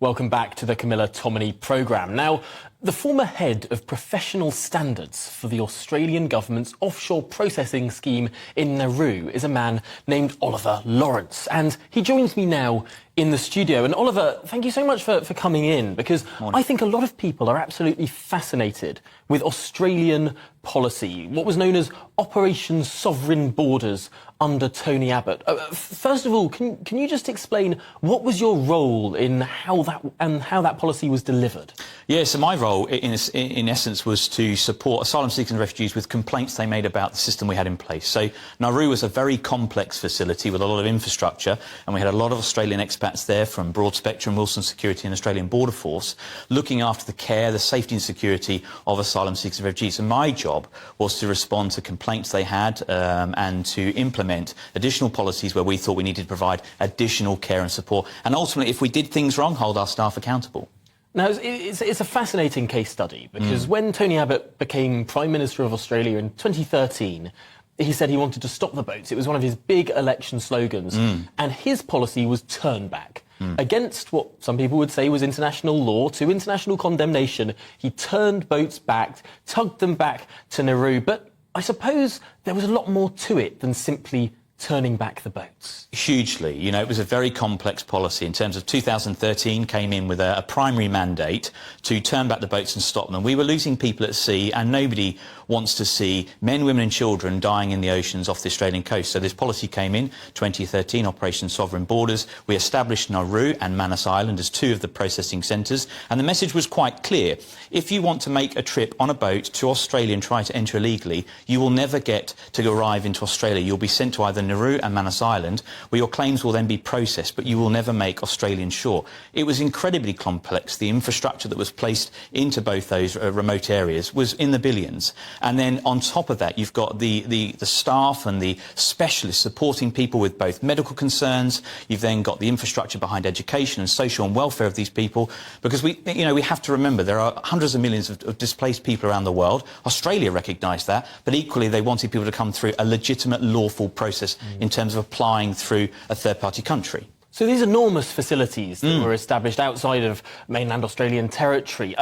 Welcome back to the Camilla Tominey programme. Now, the former head of professional standards for the Australian government's offshore processing scheme in Nauru is a man named Oliver Laurence, and he joins me now in the studio. And Oliver, thank you so much for coming in, because I think a lot of people are absolutely fascinated with Australian policy, what was known as Operation Sovereign Borders under Tony Abbott. First of all, can you just explain what was your role in how that policy was delivered? Yeah, so my role, in essence, was to support asylum seekers and refugees with complaints they made about the system we had in place. So Nauru was a very complex facility with a lot of infrastructure, and we had a lot of Australian expats there from Broad Spectrum, Wilson Security and Australian Border Force, looking after the care, the safety and security of asylum seekers and refugees. And my job was to respond to complaints they had and to implement additional policies where we thought we needed to provide additional care and support. And ultimately, if we did things wrong, hold our staff accountable. Now, it's a fascinating case study, because when Tony Abbott became Prime Minister of Australia in 2013, he said he wanted to stop the boats. It was one of his big election slogans. And his policy was turn back. Against what some people would say was international law, to international condemnation, he turned boats back, tugged them back to Nauru. But I suppose there was a lot more to it than simply turning back the boats. Hugely. You know, it was a very complex policy. In terms of 2013, came in with a primary mandate to turn back the boats and stop them. We were losing people at sea, and nobody wants to see men, women and children dying in the oceans off the Australian coast. So this policy came in 2013, Operation Sovereign Borders. We established Nauru and Manus Island as two of the processing centres, and the message was quite clear. If you want to make a trip on a boat to Australia and try to enter illegally, you will never get to arrive into Australia. You'll be sent to either Nauru and Manus Island, where your claims will then be processed, but you will never make Australian shore. It was incredibly complex. The infrastructure that was placed into both those remote areas was in the billions. And then on top of that, you've got the staff and the specialists supporting people with both medical concerns. You've then got the infrastructure behind education and social and welfare of these people, because we have to remember there are hundreds of millions of displaced people around the world. Australia recognised that, but equally they wanted people to come through a legitimate, lawful process in terms of applying through a third-party country. So these enormous facilities that were established outside of mainland Australian territory,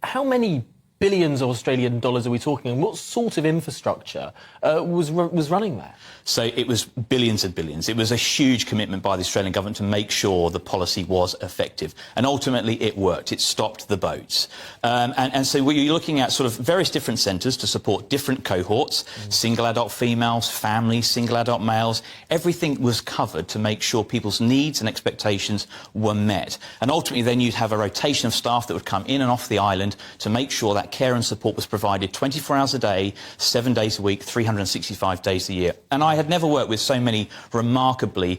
how many billions of Australian dollars are we talking, and what sort of infrastructure was running there? So it was billions and billions. It was a huge commitment by the Australian government to make sure the policy was effective. And ultimately it worked. It stopped the boats. And so you're looking at sort of various different centres to support different cohorts, single adult females, families, single adult males. Everything was covered to make sure people's needs and expectations were met. And ultimately then you'd have a rotation of staff that would come in and off the island to make sure that care and support was provided 24 hours a day, 7 days a week, 365 days a year. And I had never worked with so many remarkably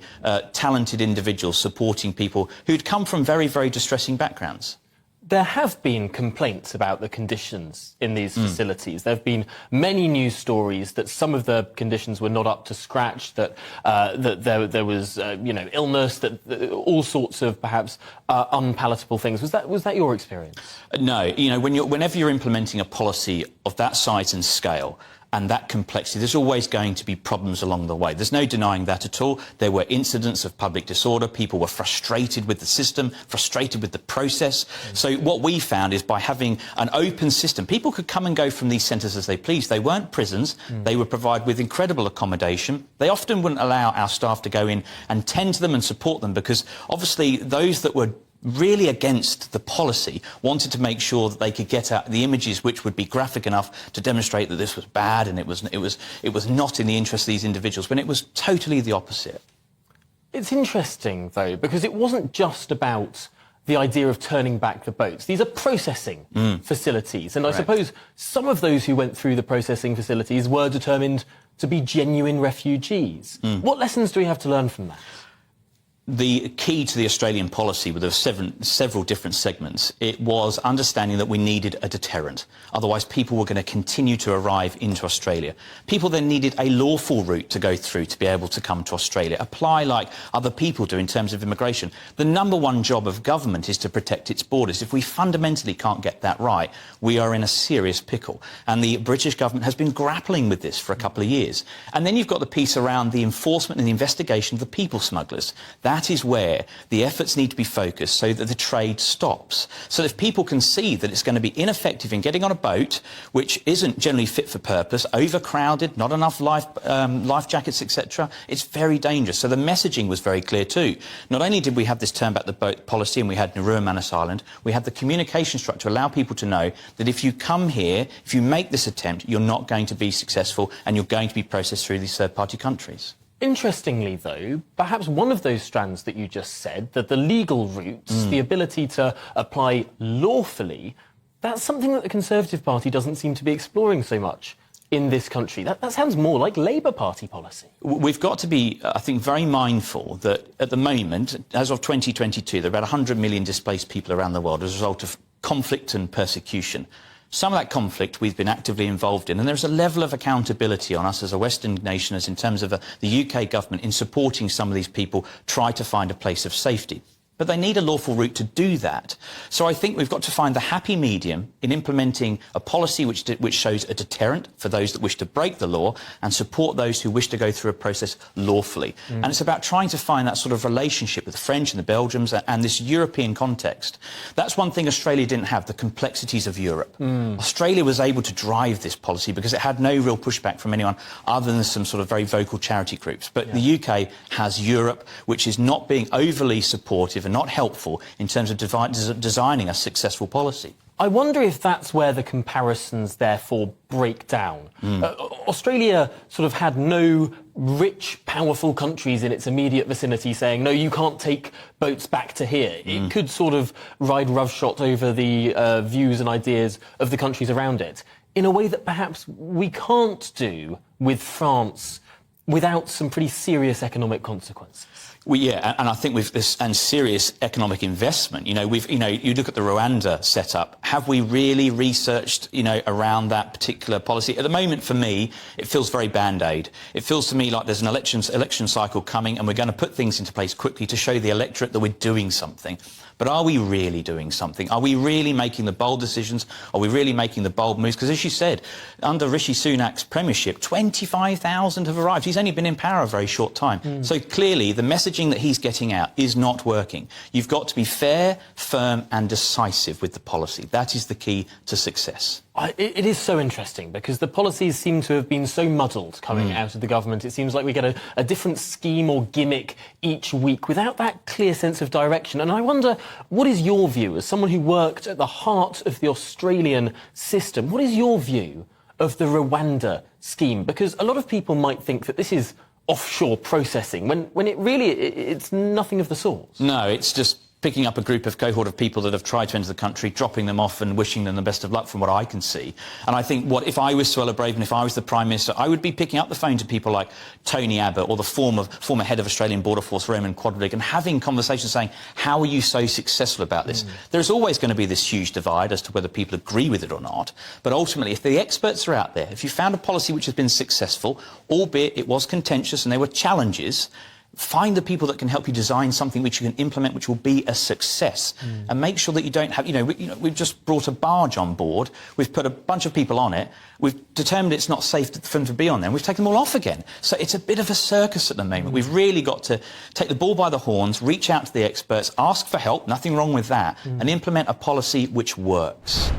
talented individuals supporting people who'd come from very, very distressing backgrounds. There have been complaints about the conditions in these facilities. There have been many news stories that some of the conditions were not up to scratch, that there was illness, that all sorts of perhaps unpalatable things. Was that your experience? No. Whenever you're implementing a policy of that size and scale and that complexity, there's always going to be problems along the way. There's no denying that at all. There were incidents of public disorder. People were frustrated with the system, frustrated with the process. So what we found is, by having an open system, people could come and go from these centres as they pleased. They weren't prisons. They were provided with incredible accommodation. They often wouldn't allow our staff to go in and tend to them and support them, because obviously those that were really against the policy wanted to make sure that they could get out the images which would be graphic enough to demonstrate that this was bad and it was not in the interest of these individuals, when it was totally the opposite. It's interesting, though, because it wasn't just about the idea of turning back the boats. These are processing facilities, and I suppose some of those who went through the processing facilities were determined to be genuine refugees. What lessons do we have to learn from that? The key to the Australian policy, with several different segments, it was understanding that we needed a deterrent. Otherwise, people were going to continue to arrive into Australia. People then needed a lawful route to go through to be able to come to Australia, apply like other people do in terms of immigration. The number one job of government is to protect its borders. If we fundamentally can't get that right, we are in a serious pickle. And the British government has been grappling with this for a couple of years. And then you've got the piece around the enforcement and the investigation of the people smugglers. That that is where the efforts need to be focused so that the trade stops. So if people can see that it's going to be ineffective in getting on a boat, which isn't generally fit for purpose, overcrowded, not enough life jackets, etc., it's very dangerous. So the messaging was very clear too. Not only did we have this turn back the boat policy and we had Nauru and Manus Island, we had the communication structure to allow people to know that if you come here, if you make this attempt, you're not going to be successful and you're going to be processed through these third-party countries. Interestingly, though, perhaps one of those strands that you just said, that the legal routes, the ability to apply lawfully, that's something that the Conservative Party doesn't seem to be exploring so much in this country. That sounds more like Labour Party policy. We've got to be, I think, very mindful that at the moment, as of 2022, there are about 100 million displaced people around the world as a result of conflict and persecution. Some of that conflict we've been actively involved in, and there's a level of accountability on us as a Western nation, as in terms of the UK government in supporting some of these people try to find a place of safety. But they need a lawful route to do that. So I think we've got to find the happy medium in implementing a policy which shows a deterrent for those that wish to break the law and support those who wish to go through a process lawfully. And it's about trying to find that sort of relationship with the French and the Belgians and this European context. That's one thing Australia didn't have, the complexities of Europe. Australia was able to drive this policy because it had no real pushback from anyone other than some sort of very vocal charity groups. But the UK has Europe, which is not being overly supportive and not helpful in terms of designing a successful policy. I wonder if that's where the comparisons therefore break down. Australia sort of had no rich, powerful countries in its immediate vicinity saying, no, you can't take boats back to here. It could sort of ride roughshod over the views and ideas of the countries around it in a way that perhaps we can't do with France without some pretty serious economic consequences. Well, yeah, and I think with this and serious economic investment, you look at the Rwanda setup. Have we really researched, around that particular policy? At the moment, for me, it feels very band-aid. It feels to me like there's an election cycle coming, and we're going to put things into place quickly to show the electorate that we're doing something. But are we really doing something? Are we really making the bold decisions? Are we really making the bold moves? Because as you said, under Rishi Sunak's premiership, 25,000 have arrived. He's only been in power a very short time. So clearly the messaging that he's getting out is not working. You've got to be fair, firm and decisive with the policy. That is the key to success. It is so interesting because the policies seem to have been so muddled coming out of the government. It seems like we get a different scheme or gimmick each week without that clear sense of direction. And I wonder, what is your view, as someone who worked at the heart of the Australian system, what is your view of the Rwanda scheme? Because a lot of people might think that this is offshore processing, when it's nothing of the sort. No, it's just picking up a cohort of people that have tried to enter the country, dropping them off and wishing them the best of luck from what I can see. And I think if I was Suella Braverman, if I was the Prime Minister, I would be picking up the phone to people like Tony Abbott or the former head of Australian Border Force, Raymond Quadrig, and having conversations saying, how are you so successful about this? There's always going to be this huge divide as to whether people agree with it or not. But ultimately, if the experts are out there, if you found a policy which has been successful, albeit it was contentious and there were challenges, find the people that can help you design something which you can implement, which will be a success. And make sure that you don't have, we've just brought a barge on board. We've put a bunch of people on it. We've determined it's not safe for them to be on there. We've taken them all off again. So it's a bit of a circus at the moment. We've really got to take the bull by the horns, reach out to the experts, ask for help, nothing wrong with that, and implement a policy which works.